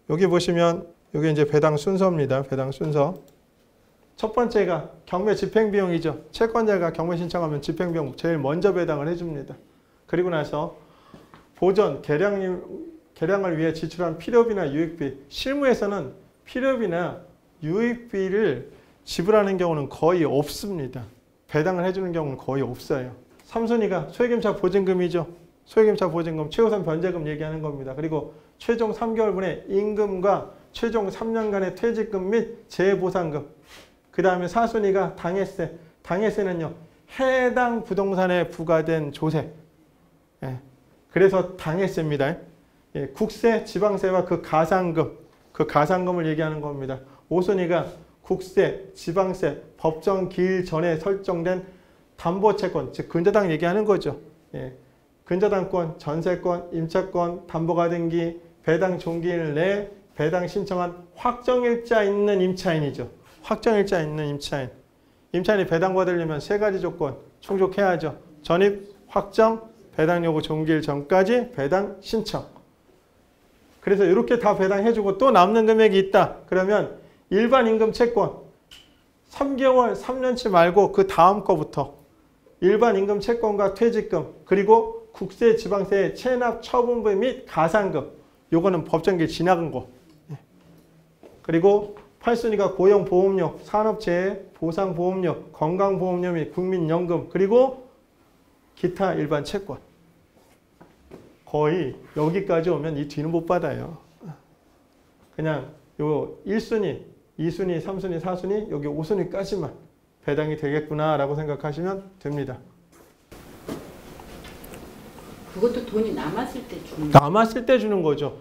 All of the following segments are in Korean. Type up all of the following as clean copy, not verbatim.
여기 보시면 여기 이제 배당 순서입니다. 배당 순서. 첫 번째가 경매 집행비용이죠. 채권자가 경매 신청하면 집행비용 제일 먼저 배당을 해줍니다. 그리고 나서 보전, 개량을 위해 지출한 필요비나 유익비. 실무에서는 필요비나 유익비를 지불하는 경우는 거의 없습니다. 배당을 해주는 경우는 거의 없어요. 3순위가 소액임차 보증금이죠. 소액임차 보증금, 최우선 변제금 얘기하는 겁니다. 그리고 최종 3개월분의 임금과 최종 3년간의 퇴직금 및 재보상금. 그 다음에 4순위가 당해세. 당해세는요, 해당 부동산에 부과된 조세. 예. 그래서 당해세입니다. 예. 국세, 지방세와 그 가상금을 얘기하는 겁니다. 5순위가 국세, 지방세, 법정 기일 전에 설정된 담보채권, 즉 근저당 얘기하는 거죠. 예. 근저당권, 전세권, 임차권, 담보가등기, 배당 종기일 내 배당 신청한 확정일자 있는 임차인이죠. 확정일자 있는 임차인. 임차인이 배당받으려면 세 가지 조건 충족해야죠. 전입, 확정, 배당 요구 종기일 전까지 배당 신청. 그래서 이렇게 다 배당해주고 또 남는 금액이 있다. 그러면 일반 임금 채권 3개월, 3년치 말고 그 다음 거부터 일반 임금 채권과 퇴직금 그리고 국세, 지방세, 체납, 처분비 및 가산금. 요거는 법정기일 지나간 거. 그리고 8순위가 고용보험료, 산업재해, 보상보험료, 건강보험료 및 국민연금 그리고 기타 일반 채권. 거의 여기까지 오면 이 뒤는 못 받아요. 그냥 요 1순위, 2순위, 3순위, 4순위, 여기 5순위까지만 배당이 되겠구나 라고 생각하시면 됩니다. 그것도 돈이 남았을 때 주는 거죠? 남았을 때 주는 거죠.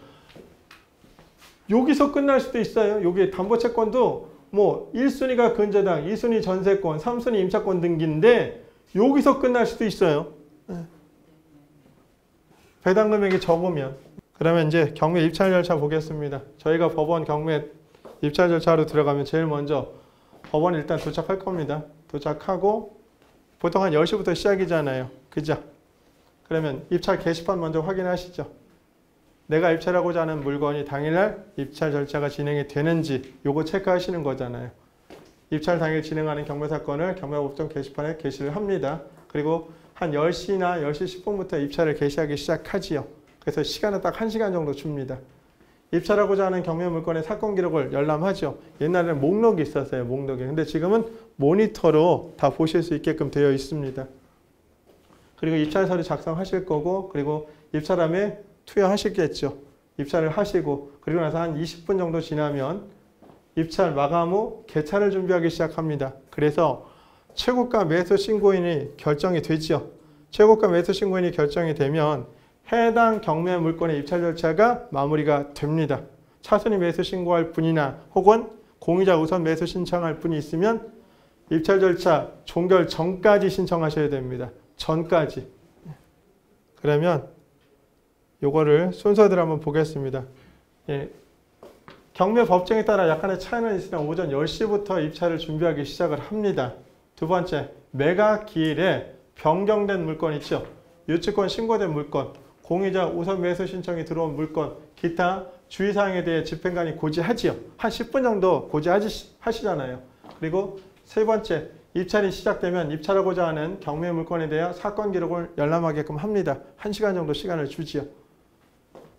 여기서 끝날 수도 있어요. 여기 담보채권도 뭐 1순위가 근저당, 2순위 전세권, 3순위 임차권 등기인데 여기서 끝날 수도 있어요. 배당 금액이 적으면. 그러면 이제 경매 입찰 절차 보겠습니다. 저희가 법원 경매 입찰 절차로 들어가면 제일 먼저 법원에 일단 도착할 겁니다. 도착하고 보통 한 10시부터 시작이잖아요. 그죠? 그러면 입찰 게시판 먼저 확인하시죠. 내가 입찰하고자 하는 물건이 당일날 입찰 절차가 진행이 되는지 요거 체크하시는 거잖아요. 입찰 당일 진행하는 경매사건을 경매법정 게시판에 게시를 합니다. 그리고 한 10시나 10시 10분부터 입찰을 게시하기 시작하지요. 그래서 시간은 딱 1시간 정도 줍니다. 입찰하고자 하는 경매 물건의 사건 기록을 열람하죠. 옛날에는 목록이 있었어요. 목록이. 근데 지금은 모니터로 다 보실 수 있게끔 되어 있습니다. 그리고 입찰 서류 작성하실 거고 그리고 입찰함에 투여하시겠죠. 입찰을 하시고 그리고 나서 한 20분 정도 지나면 입찰 마감 후 개찰을 준비하기 시작합니다. 그래서 최고가 매수 신고인이 결정이 되죠. 최고가 매수 신고인이 결정이 되면 해당 경매 물건의 입찰 절차가 마무리가 됩니다. 차순위 매수 신고할 분이나 혹은 공유자 우선 매수 신청할 분이 있으면 입찰 절차 종결 전까지 신청하셔야 됩니다. 전까지. 그러면 요거를 순서대로 한번 보겠습니다. 예. 경매 법정에 따라 약간의 차이는 있으나 오전 10시부터 입찰을 준비하기 시작을 합니다. 두 번째, 매각 기일에 변경된 물건 있죠. 유치권 신고된 물건, 공유자 우선 매수 신청이 들어온 물건, 기타 주의사항에 대해 집행관이 고지하지요. 한 10분 정도 고지하시잖아요. 그리고 세 번째, 입찰이 시작되면 입찰하고자 하는 경매 물건에 대해 사건 기록을 열람하게끔 합니다. 1시간 정도 시간을 주지요.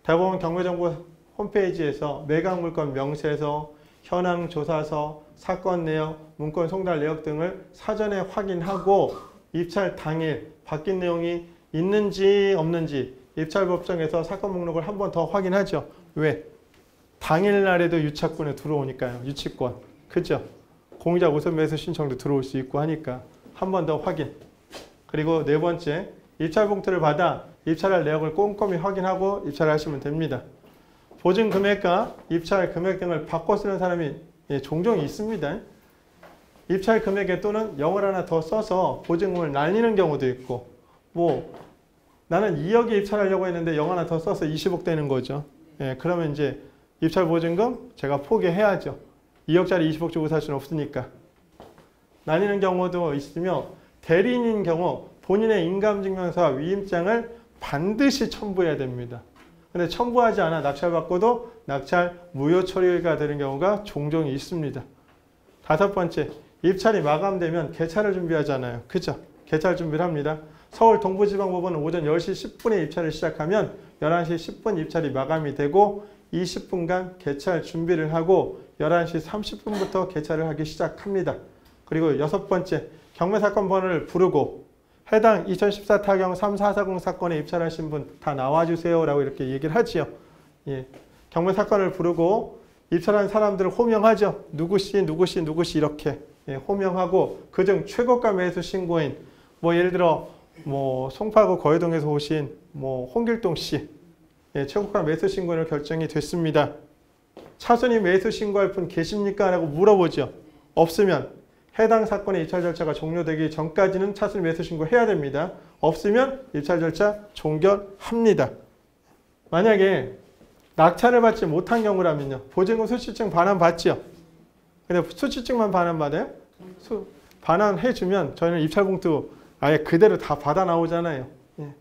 대법원 경매정보 홈페이지에서 매각 물건 명세서, 현황 조사서, 사건 내역, 문건 송달 내역 등을 사전에 확인하고 입찰 당일 바뀐 내용이 있는지 없는지 입찰법정에서 사건 목록을 한 번 더 확인하죠. 왜? 당일날에도 유착권에 들어오니까요. 유치권. 그죠? 공유자 우선 매수 신청도 들어올 수 있고 하니까 한 번 더 확인. 그리고 네 번째, 입찰 봉투를 받아 입찰할 내역을 꼼꼼히 확인하고 입찰하시면 됩니다. 보증 금액과 입찰 금액 등을 바꿔 쓰는 사람이 종종 있습니다. 입찰 금액에 또는 0을 하나 더 써서 보증금을 날리는 경우도 있고 뭐 나는 2억에 입찰하려고 했는데 0 하나 더 써서 20억 되는 거죠. 예, 그러면 이제 입찰 보증금 제가 포기해야죠. 2억짜리 20억 주고 살 수는 없으니까. 나뉘는 경우도 있으며 대리인인 경우 본인의 인감증명서와 위임장을 반드시 첨부해야 됩니다. 근데 첨부하지 않아 낙찰받고도 낙찰 무효 처리가 되는 경우가 종종 있습니다. 다섯 번째, 입찰이 마감되면 개찰을 준비하잖아요. 그죠? 개찰 준비를 합니다. 서울 동부지방법원은 오전 10시 10분에 입찰을 시작하면 11시 10분 입찰이 마감이 되고 20분간 개찰 준비를 하고 11시 30분부터 개찰을 하기 시작합니다. 그리고 여섯 번째, 경매사건 번호를 부르고 해당 2014 타경 3440 사건에 입찰하신 분 다 나와주세요 라고 이렇게 얘기를 하지요. 예. 경매사건을 부르고 입찰한 사람들을 호명하죠. 누구씨 누구씨 누구씨 이렇게 예, 호명하고 그중 최고가 매수 신고인 뭐 예를 들어 뭐 송파구 거회동에서 오신 뭐 홍길동 씨 예, 최고가 매수 신고인으로 결정이 됐습니다. 차순위 매수 신고할 분 계십니까? 라고 물어보죠. 없으면 해당 사건의 입찰 절차가 종료되기 전까지는 차순위 매수 신고해야 됩니다. 없으면 입찰 절차 종결합니다. 만약에 낙찰을 받지 못한 경우라면요. 보증금 수취증 반환받지요. 근데 수취증만 반환받아요? 반환해주면 저희는 입찰봉투 아예 그대로 다 받아 나오잖아요. 예.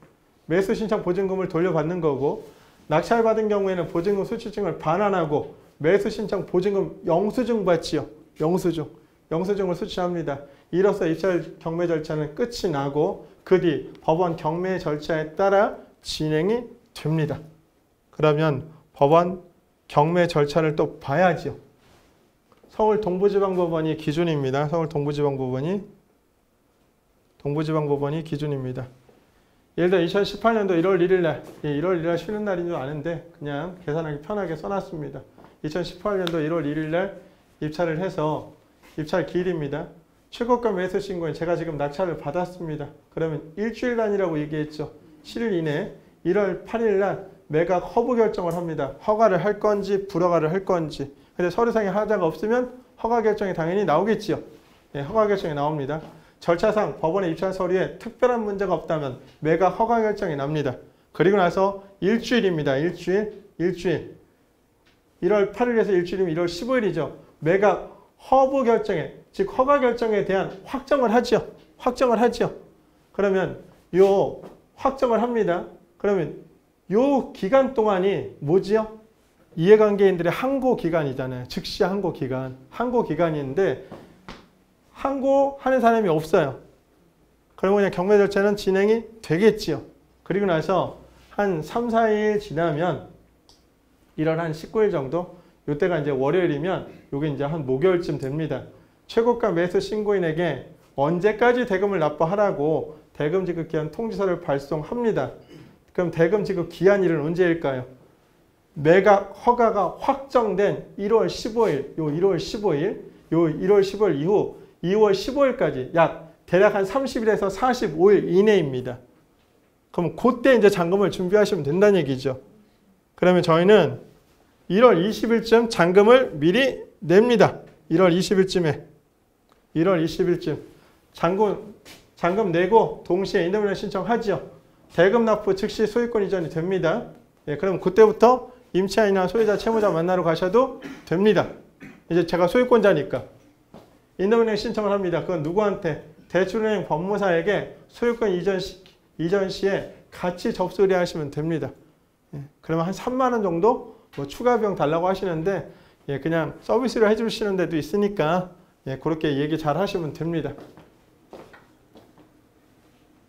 매수 신청 보증금을 돌려받는 거고 낙찰받은 경우에는 보증금 수취증을 반환하고 매수 신청 보증금 영수증 받지요. 영수증을 수취합니다. 이로써 입찰 경매 절차는 끝이 나고 그 뒤 법원 경매 절차에 따라 진행이 됩니다. 그러면 법원 경매 절차를 또 봐야죠. 서울 동부지방법원이 기준입니다. 서울 동부지방법원이 기준입니다. 예를 들어 2018년도 1월 1일 날, 1월 1일 날 쉬는 날인 줄 아는데 그냥 계산하기 편하게 써놨습니다. 2018년도 1월 1일 날 입찰을 해서 입찰 기일입니다. 최고가 매수 신고인 제가 지금 낙찰을 받았습니다. 그러면 일주일 단위라고 얘기했죠. 7일 이내 1월 8일 날 매각 허브 결정을 합니다. 허가를 할 건지 불허가를 할 건지. 근데 서류상에 하자가 없으면 허가 결정이 당연히 나오겠지요. 네, 허가 결정이 나옵니다. 절차상 법원의 입찰 서류에 특별한 문제가 없다면 매각 허가 결정이 납니다. 그리고 나서 일주일입니다. 일주일. 1월 8일에서 일주일이면 1월 15일이죠. 매각 허브 결정에, 즉 허가 결정에 대한 확정을 하죠. 그러면 요 확정을 합니다. 그러면 요 기간 동안이 뭐지요? 이해관계인들의 항고 기간이잖아요. 즉시 항고 기간. 항고 기간인데 항고하는 사람이 없어요. 그러면 그냥 경매 절차는 진행이 되겠지요. 그리고 나서 한 3, 4일 지나면 1월 한 19일 정도 이때가 이제 월요일이면 이게 이제 한 목요일쯤 됩니다. 최고가 매수 신고인에게 언제까지 대금을 납부하라고 대금 지급 기한 통지서를 발송합니다. 그럼 대금 지급 기한일은 언제일까요? 매각 허가가 확정된 1월 15일, 1월 15일 이후 2월 15일까지 약 대략 한 30일에서 45일 이내입니다. 그럼 그때 이제 잔금을 준비하시면 된다는 얘기죠. 그러면 저희는 1월 20일쯤 잔금을 미리 냅니다. 1월 20일쯤 잔금 내고 동시에 인도면허 신청하죠. 대금 납부 즉시 소유권 이전이 됩니다. 예, 그럼 그때부터 임차인이나 소유자, 채무자 만나러 가셔도 됩니다. 이제 제가 소유권자니까 인도면허 신청을 합니다. 그건 누구한테? 대출은행 법무사에게 소유권 이전 시에 같이 접수 의뢰하시면 됩니다. 예, 그러면 한 3만 원 정도 뭐 추가 비용 달라고 하시는데 예, 그냥 서비스를 해주시는 데도 있으니까 예, 그렇게 얘기 잘 하시면 됩니다.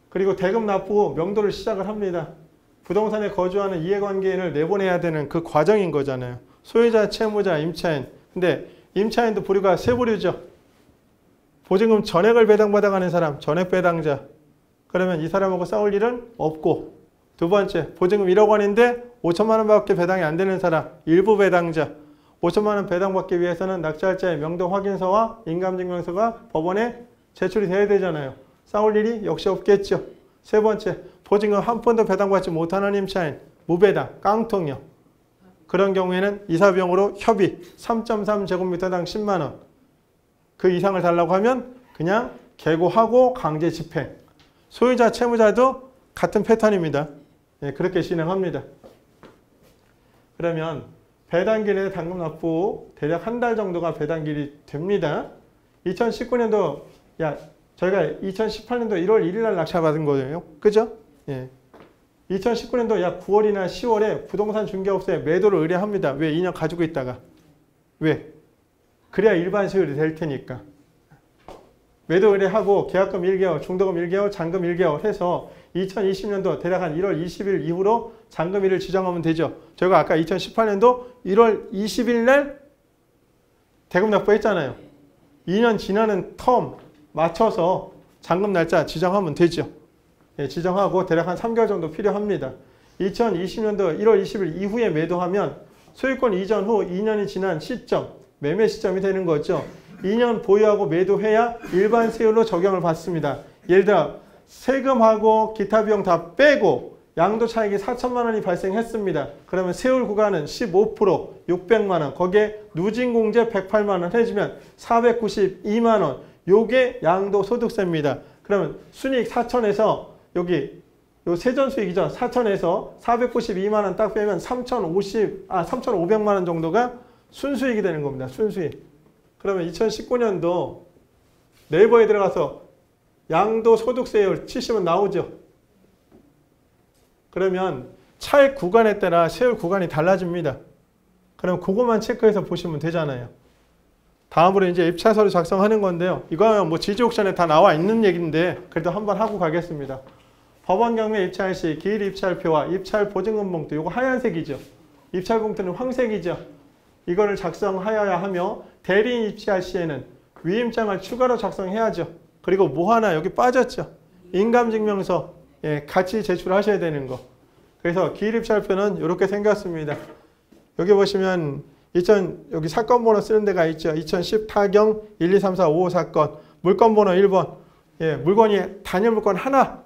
그리고 대금 납부 명도를 시작을 합니다. 부동산에 거주하는 이해관계인을 내보내야 되는 그 과정인 거잖아요. 소유자, 채무자, 임차인. 근데 임차인도 부류가 세 부류죠. 보증금 전액을 배당받아가는 사람, 전액 배당자. 그러면 이 사람하고 싸울 일은 없고, 두 번째, 보증금 1억 원인데 5천만 원밖에 배당이 안 되는 사람, 일부 배당자. 5천만 원 배당받기 위해서는 낙찰자의 명도 확인서와 인감증명서가 법원에 제출이 돼야 되잖아요. 싸울 일이 역시 없겠죠. 세 번째, 보증금 한 푼도 배당받지 못하는 임차인, 무배당, 깡통이요. 그런 경우에는 이사비용으로 협의 3.3제곱미터당 10만 원. 그 이상을 달라고 하면 그냥 개고하고 강제 집행. 소유자, 채무자도 같은 패턴입니다. 예, 그렇게 진행합니다. 그러면 배당기일에 당금 납부 대략 한 달 정도가 배당기일이 됩니다. 2019년도 저희가 2018년도 1월 1일 날 낙찰받은 거예요. 그죠? 예. 2019년도 약 9월이나 10월에 부동산 중개업소에 매도를 의뢰합니다. 왜? 2년 가지고 있다가. 왜? 그래야 일반 수율이 될 테니까. 매도 의뢰하고 계약금 1개월, 중도금 1개월, 잔금 1개월 해서 2020년도 대략 한 1월 20일 이후로 잔금일을 지정하면 되죠. 저희가 아까 2018년도 1월 20일 날 대금 납부했잖아요. 2년 지나는 텀 맞춰서 잔금 날짜 지정하면 되죠. 예, 지정하고 대략 한 3개월 정도 필요합니다. 2020년도 1월 20일 이후에 매도하면 소유권 이전 후 2년이 지난 시점, 매매 시점이 되는 거죠. 2년 보유하고 매도해야 일반 세율로 적용을 받습니다. 예를 들어 세금하고 기타 비용 다 빼고 양도 차익이 4천만 원이 발생했습니다. 그러면 세율 구간은 15%, 600만 원, 거기에 누진공제 108만 원 해주면 492만 원. 요게 양도소득세입니다. 그러면 순이익 4천에서 여기 요 세전수익이죠. 4천에서 492만 원 딱 빼면 3,500만 원 정도가 순수익이 되는 겁니다. 순수익. 그러면 2019년도 네이버에 들어가서 양도소득세율 치시면 나오죠. 그러면 차익 구간에 따라 세율 구간이 달라집니다. 그럼 그것만 체크해서 보시면 되잖아요. 다음으로 이제 입찰 서류 작성하는 건데요. 이거는 뭐 지지옥션에 다 나와 있는 얘기인데 그래도 한번 하고 가겠습니다. 법원 경매 입찰 시 기일 입찰표와 입찰 보증금 봉투, 이거 하얀색이죠. 입찰 봉투는 황색이죠. 이거를 작성하여야 하며 대리인 입찰 시에는 위임장을 추가로 작성해야죠. 그리고 뭐 하나 여기 빠졌죠. 인감증명서 같이 제출하셔야 되는 거. 그래서 기일 입찰표는 이렇게 생겼습니다. 여기 보시면 여기 사건 번호 쓰는 데가 있죠. 2010 타경 1, 2, 3, 4, 5 사건. 물건 번호 1번. 물건이 단일 물건 하나.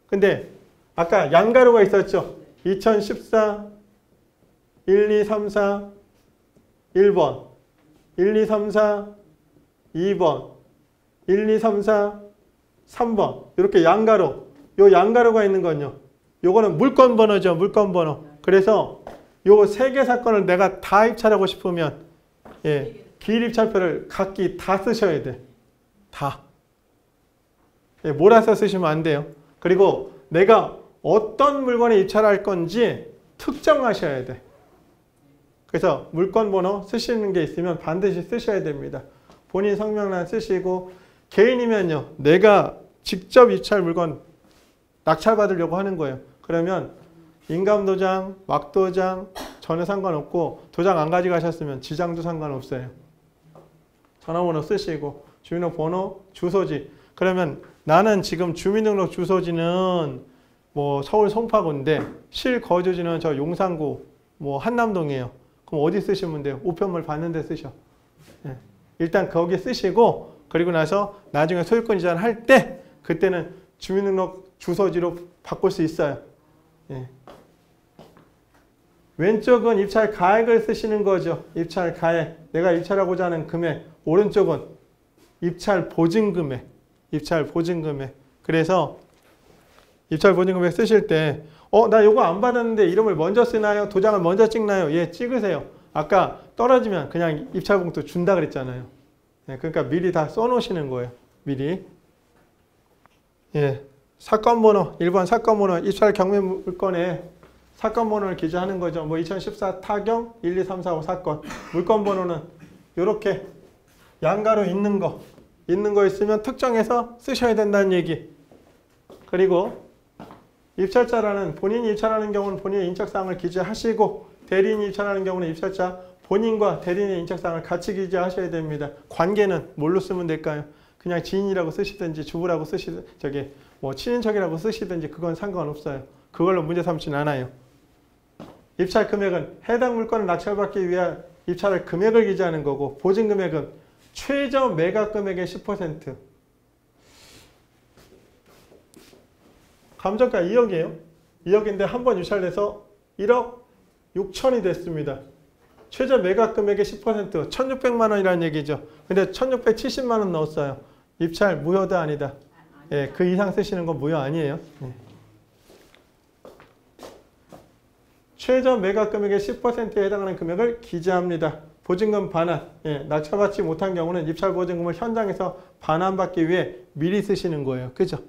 근데 아까 양가로가 있었죠. 2014 1, 2, 3, 4 1번. 1, 2, 3, 4 2번. 1, 2, 3, 4 3번. 이렇게 양가로. 요 양가로가 있는 건요. 요거는 물건 번호죠. 물건 번호. 그래서 요 세 개 사건을 내가 다 입찰하고 싶으면 기일 입찰표를 각기 다 쓰셔야 돼. 다. 몰아서 쓰시면 안 돼요. 그리고 내가 어떤 물건에 입찰할 건지 특정하셔야 돼. 그래서 물건 번호 쓰시는 게 있으면 반드시 쓰셔야 됩니다. 본인 성명란 쓰시고 개인이면요. 내가 직접 입찰 물건 낙찰받으려고 하는 거예요. 그러면 인감도장, 막도장 전혀 상관없고 도장 안 가져가셨으면 지장도 상관없어요. 전화번호 쓰시고 주민등록번호, 주소지. 그러면 나는 지금 주민등록 주소지는 뭐 서울 송파구인데 실거주지는 저 용산구 뭐 한남동이에요. 그럼 어디 쓰시면 돼요? 우편물 받는 데 쓰셔. 일단 거기 쓰시고 그리고 나서 나중에 소유권 이전할 때 그때는 주민등록 주소지로 바꿀 수 있어요. 왼쪽은 입찰 가액을 쓰시는 거죠. 입찰 가액. 내가 입찰하고자 하는 금액. 오른쪽은 입찰 보증금액. 입찰 보증금액. 그래서 입찰 보증금액 쓰실 때 나 이거 안 받았는데 이름을 먼저 쓰나요? 도장을 먼저 찍나요? 예, 찍으세요. 아까 떨어지면 그냥 입찰 봉투 준다 그랬잖아요. 그러니까 미리 다 써놓으시는 거예요. 미리. 사건 번호, 1번 사건 번호, 입찰 경매 물건에 사건 번호를 기재하는 거죠. 뭐 2014 타경 1, 2, 3, 4, 5 사건. 물건 번호는 이렇게 양가로 있는 거 있으면 특정해서 쓰셔야 된다는 얘기. 그리고 입찰자라는 본인이 입찰하는 경우는 본인의 인적사항을 기재하시고 대리인이 입찰하는 경우는 입찰자 본인과 대리인의 인적사항을 같이 기재하셔야 됩니다. 관계는 뭘로 쓰면 될까요? 그냥 지인이라고 쓰시든지 주부라고 쓰시든지 뭐 친인척이라고 쓰시든지 그건 상관없어요. 그걸로 문제 삼지는 않아요. 입찰 금액은 해당 물건을 낙찰받기 위한 입찰할 금액을 기재하는 거고 보증금액은 최저 매각 금액의 10%. 감정가 2억이에요. 2억인데 한 번 유찰돼서 1억 6천이 됐습니다. 최저 매각 금액의 10% 1,600만 원이라는 얘기죠. 근데 1,670만 원 넣었어요. 입찰 무효다 아니다. 그 이상 쓰시는 건 무효 아니에요. 최저 매각 금액의 10%에 해당하는 금액을 기재합니다. 보증금 반환. 낙찰받지 못한 경우는 입찰 보증금을 현장에서 반환받기 위해 미리 쓰시는 거예요. 그죠?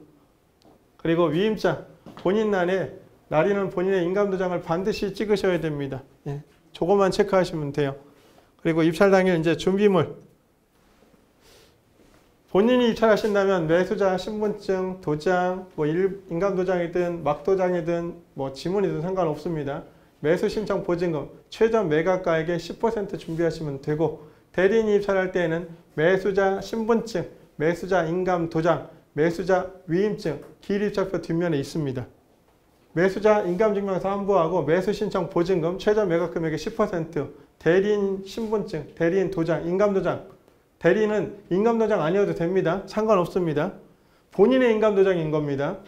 그리고 위임장. 본인란에 날인은 본인의 인감도장을 반드시 찍으셔야 됩니다. 예, 저것만 체크하시면 돼요. 그리고 입찰 당일 이제 준비물. 본인이 입찰하신다면 매수자 신분증, 도장, 뭐 인감도장이든 막도장이든 뭐 지문이든 상관없습니다. 매수 신청 보증금, 최전 매각가액의 10% 준비하시면 되고, 대리인이 입찰할 때에는 매수자 신분증, 매수자 인감도장, 매수자 위임증, 기일입찰표 뒷면에 있습니다. 매수자 인감증명서 한부하고 매수 신청 보증금, 최전 매각 금액의 10%, 대리인 신분증, 대리인 도장, 인감도장. 대리인은 인감도장 아니어도 됩니다. 상관없습니다. 본인의 인감도장인 겁니다.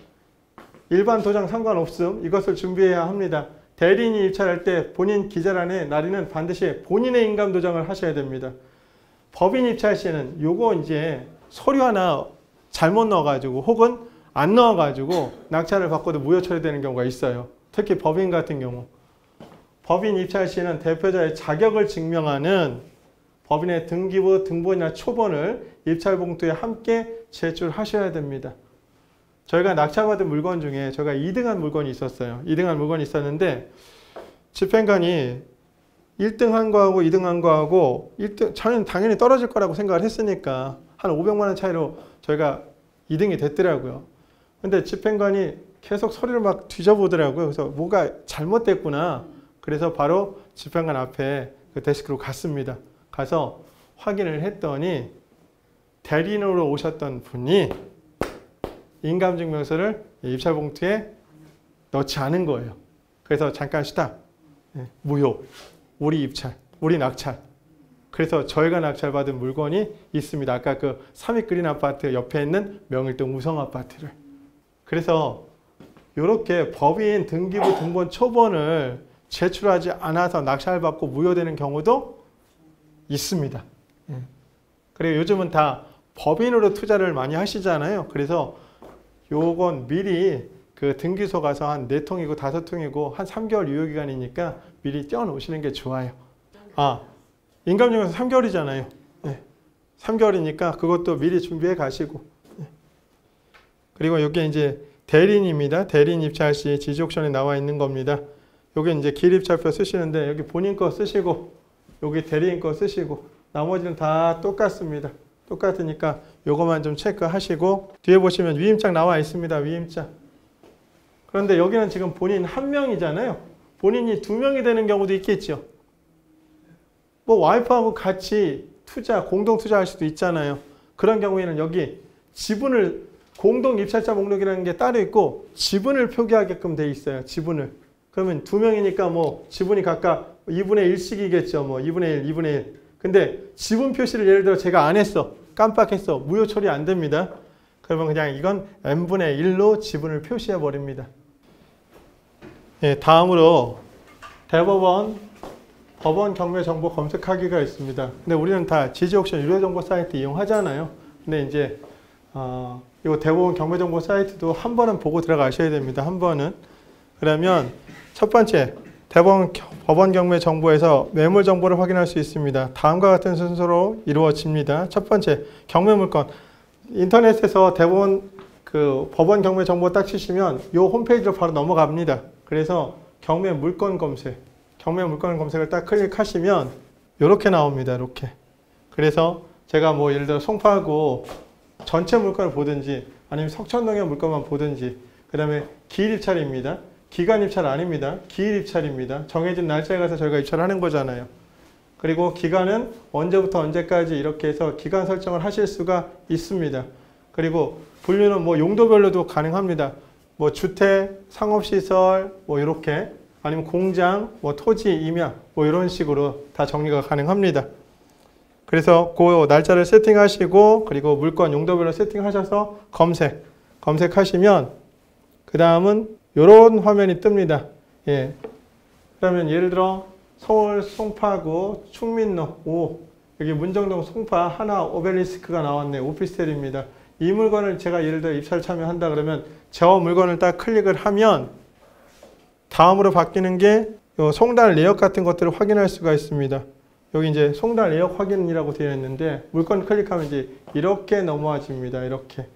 일반 도장 상관없음. 이것을 준비해야 합니다. 대리인이 입찰할 때 본인 기재란에 날인은 반드시 본인의 인감도장을 하셔야 됩니다. 법인 입찰 시에는 요거 이제 서류 하나 잘못 넣어가지고 혹은 안 넣어가지고 낙찰을 받고도 무효 처리되는 경우가 있어요. 특히 법인 같은 경우. 법인 입찰 시에는 대표자의 자격을 증명하는 법인의 등기부, 등본이나 초본을 입찰 봉투에 함께 제출하셔야 됩니다. 저희가 낙찰받은 물건 중에 저희가 2등한 물건이 있었어요. 2등한 물건이 있었는데 집행관이 1등한 거하고 2등한 거하고 1등, 저는 당연히 떨어질 거라고 생각을 했으니까 한 500만 원 차이로 저희가 2등이 됐더라고요. 근데 집행관이 계속 서류를 막 뒤져보더라고요. 그래서 뭐가 잘못됐구나. 그래서 바로 집행관 앞에 그 데스크로 갔습니다. 가서 확인을 했더니 대리인으로 오셨던 분이 인감증명서를 입찰 봉투에 넣지 않은 거예요. 그래서 잠깐 스탑. 무효. 우리 입찰. 우리 낙찰. 그래서 저희가 낙찰받은 물건이 있습니다. 아까 그 삼익 그린 아파트 옆에 있는 명일동 우성 아파트를. 그래서 이렇게 법인 등기부 등본 초본을 제출하지 않아서 낙찰받고 무효되는 경우도 있습니다. 그리고 요즘은 다 법인으로 투자를 많이 하시잖아요. 그래서 요건 미리 그 등기소 가서 한 4통이고 5통이고 한 3개월 유효기간이니까 미리 떼어놓으시는 게 좋아요. 아, 인감증명서 3개월이잖아요. 3개월이니까 그것도 미리 준비해 가시고. 그리고 여기 이제 대리인입니다. 대리인 입찰 시 지지옥션에 나와 있는 겁니다. 여기 이제 기일입찰표 쓰시는데 여기 본인 거 쓰시고 여기 대리인 거 쓰시고 나머지는 다 똑같습니다. 똑같으니까 요거만 좀 체크하시고 뒤에 보시면 위임장 나와 있습니다. 위임장. 그런데 여기는 지금 본인 한 명이잖아요. 본인이 2명이 되는 경우도 있겠죠. 뭐 와이프하고 같이 투자, 공동 투자할 수도 있잖아요. 그런 경우에는 여기 지분을 공동 입찰자 목록이라는 게 따로 있고 지분을 표기하게끔 돼 있어요. 지분을. 그러면 2명이니까 뭐 지분이 각각 2분의 1씩이겠죠. 뭐 2분의 1, 2분의 1. 근데 지분 표시를 예를 들어 제가 안 했어. 깜빡했어. 무효 처리 안 됩니다. 그러면 그냥 이건 n분의 1로 지분을 표시해 버립니다. 예, 다음으로 대법원 법원 경매 정보 검색하기가 있습니다. 근데 우리는 다 지지옥션 유료 정보 사이트 이용하잖아요. 근데 이제 이 대법원 경매 정보 사이트도 한 번은 보고 들어가셔야 됩니다. 한 번은. 그러면 첫 번째 법원 경매 정보에서 매물 정보를 확인할 수 있습니다. 다음과 같은 순서로 이루어집니다. 첫 번째 경매 물건. 인터넷에서 대법원 그 법원 경매 정보 딱 치시면 이 홈페이지로 바로 넘어갑니다. 그래서 경매 물건 검색. 경매 물건 검색을 딱 클릭하시면 이렇게 나옵니다. 이렇게. 그래서 제가 뭐 예를 들어 송파구 전체 물건을 보든지 아니면 석천동의 물건만 보든지 그 다음에 기일 입찰입니다. 기간 입찰 아닙니다. 기일 입찰입니다. 정해진 날짜에 가서 저희가 입찰하는 거잖아요. 그리고 기간은 언제부터 언제까지 이렇게 해서 기간 설정을 하실 수가 있습니다. 그리고 분류는 뭐 용도별로도 가능합니다. 뭐 주택, 상업시설, 뭐 이렇게 아니면 공장, 뭐 토지, 임야 뭐 이런 식으로 다 정리가 가능합니다. 그래서 그 날짜를 세팅하시고 그리고 물건 용도별로 세팅하셔서 검색하시면 그 다음은 이런 화면이 뜹니다. 예. 그러면 예를 들어 서울 송파구 충민로 5 여기 문정동 송파 하나 오벨리스크가 나왔네. 오피스텔입니다. 이 물건을 제가 예를 들어 입찰 참여한다 그러면 저 물건을 딱 클릭을 하면 다음으로 바뀌는 게 송달 내역 같은 것들을 확인할 수가 있습니다. 여기 이제 송달 내역 확인이라고 되어 있는데 물건 클릭하면 이제 이렇게 넘어집니다. 이렇게.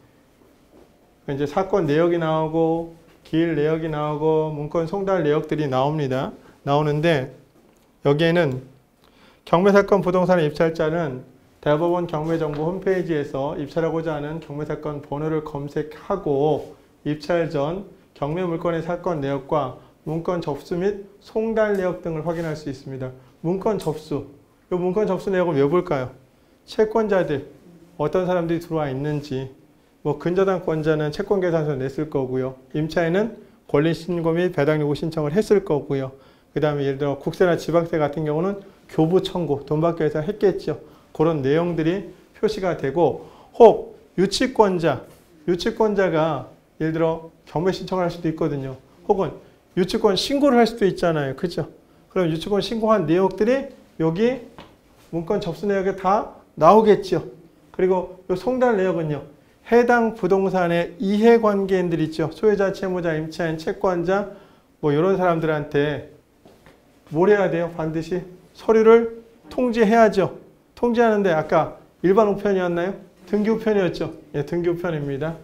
이제 사건 내역이 나오고 기일 내역이 나오고 문건 송달 내역들이 나옵니다. 나오는데 여기에는 경매사건 부동산의 입찰자는 대법원 경매정보 홈페이지에서 입찰하고자 하는 경매사건 번호를 검색하고 입찰 전 경매 물건의 사건 내역과 문건 접수 및 송달 내역 등을 확인할 수 있습니다. 문건 접수. 이 문건 접수 내역을 왜 볼까요? 채권자들, 어떤 사람들이 들어와 있는지, 뭐 근저당권자는 채권계산서 냈을 거고요. 임차인은 권리신고 및 배당요구 신청을 했을 거고요. 그 다음에 예를 들어 국세나 지방세 같은 경우는 교부 청구, 돈 받기 위해서 했겠죠. 그런 내용들이 표시가 되고, 혹 유치권자가 예를 들어 경매 신청을 할 수도 있거든요. 혹은 유치권 신고를 할 수도 있잖아요. 그죠? 그럼 유치권 신고한 내역들이 여기 문건 접수 내역에 다 나오겠죠. 그리고 이 송달 내역은요. 해당 부동산의 이해관계인들 있죠. 소유자, 채무자, 임차인, 채권자 뭐 이런 사람들한테 뭘 해야 돼요? 반드시 서류를 통지해야죠. 통지하는데 아까 일반 우편이었나요? 등기 우편이었죠. 예, 등기 우편입니다.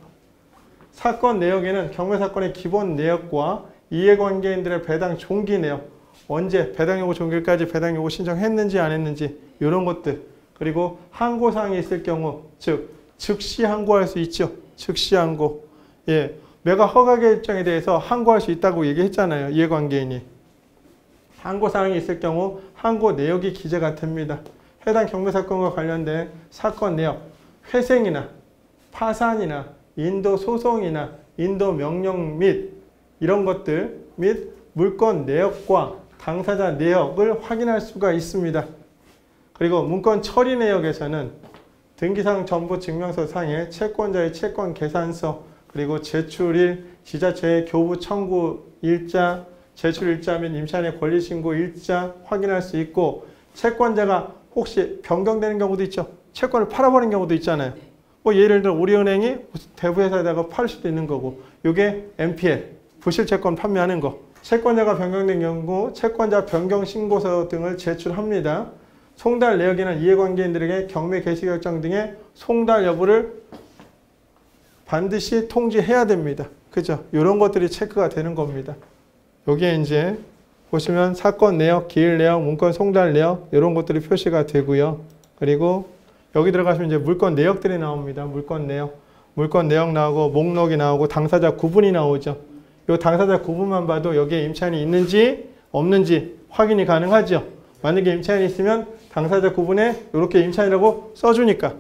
사건 내역에는 경매사건의 기본 내역과 이해관계인들의 배당 종기 내역, 언제 배당요구 종기일까지 배당요구 신청했는지 안 했는지 이런 것들, 그리고 항고사항이 있을 경우 즉 즉시 항고할 수 있죠. 즉시 항고. 예, 매각 허가 결정에 대해서 항고할 수 있다고 얘기했잖아요. 이해관계인이. 항고사항이 있을 경우 항고 내역이 기재가 됩니다. 해당 경매사건과 관련된 사건 내역, 회생이나 파산이나 인도소송이나 인도명령 및 이런 것들 및 물건 내역과 당사자 내역을 확인할 수가 있습니다. 그리고 문건 처리 내역에서는 등기상 전부 증명서 상에 채권자의 채권 계산서, 그리고 제출일, 지자체의 교부 청구 일자, 제출 일자 및 임차인의 권리 신고 일자 확인할 수 있고, 채권자가 혹시 변경되는 경우도 있죠. 채권을 팔아버린 경우도 있잖아요. 뭐 예를 들어 우리은행이 대부회사에다가 팔 수도 있는 거고, 이게 NPL, 부실채권 판매하는 거. 채권자가 변경된 경우 채권자 변경 신고서 등을 제출합니다. 송달 내역에는 이해관계인들에게 경매 개시 결정 등의 송달 여부를 반드시 통지해야 됩니다. 그죠? 이런 것들이 체크가 되는 겁니다. 여기에 이제 보시면 사건 내역, 기일 내역, 문건 송달 내역 이런 것들이 표시가 되고요. 그리고 여기 들어가시면 이제 물건 내역들이 나옵니다. 물건 내역 나오고 목록이 나오고 당사자 구분이 나오죠. 이 당사자 구분만 봐도 여기에 임차인이 있는지 없는지 확인이 가능하죠. 만약에 임차인이 있으면 당사자 구분에 이렇게 임차인이라고 써주니까,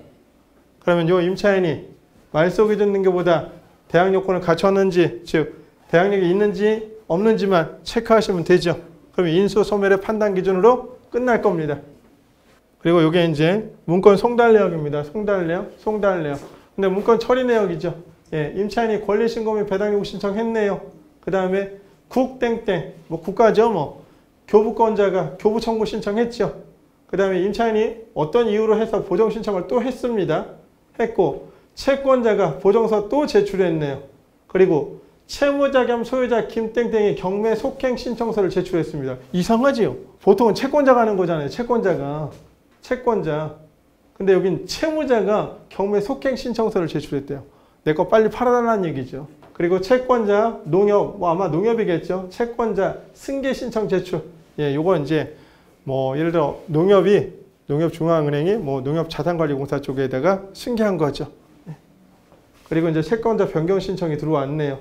그러면 이 임차인이 말소기 등기보다 대항 요건을 갖췄는지, 즉 대항력이 있는지 없는지만 체크하시면 되죠. 그러면 인수 소멸의 판단 기준으로 끝날 겁니다. 그리고 이게 이제 문건 송달 내역입니다. 송달 내역. 근데 문건 처리 내역이죠. 예, 임차인이 권리 신고 및 배당 요구 신청했네요. 그 다음에 국땡땡, 뭐 국가죠, 뭐 교부권자가 교부 청구 신청했죠. 그 다음에 임차인이 어떤 이유로 해서 보정 신청을 또 했습니다. 했고 채권자가 보정서 또 제출했네요. 그리고 채무자 겸 소유자 김땡땡이 경매 속행 신청서를 제출했습니다. 이상하지요? 보통은 채권자가 하는 거잖아요. 채권자. 근데 여긴 채무자가 경매 속행 신청서를 제출했대요. 내 거 빨리 팔아달라는 얘기죠. 그리고 채권자 농협, 뭐 아마 농협이겠죠. 채권자 승계 신청 제출. 예, 요거 이제 뭐 예를 들어 농협중앙은행이 뭐 농협자산관리공사 쪽에다가 승계한 거죠. 예. 그리고 이제 채권자 변경 신청이 들어왔네요.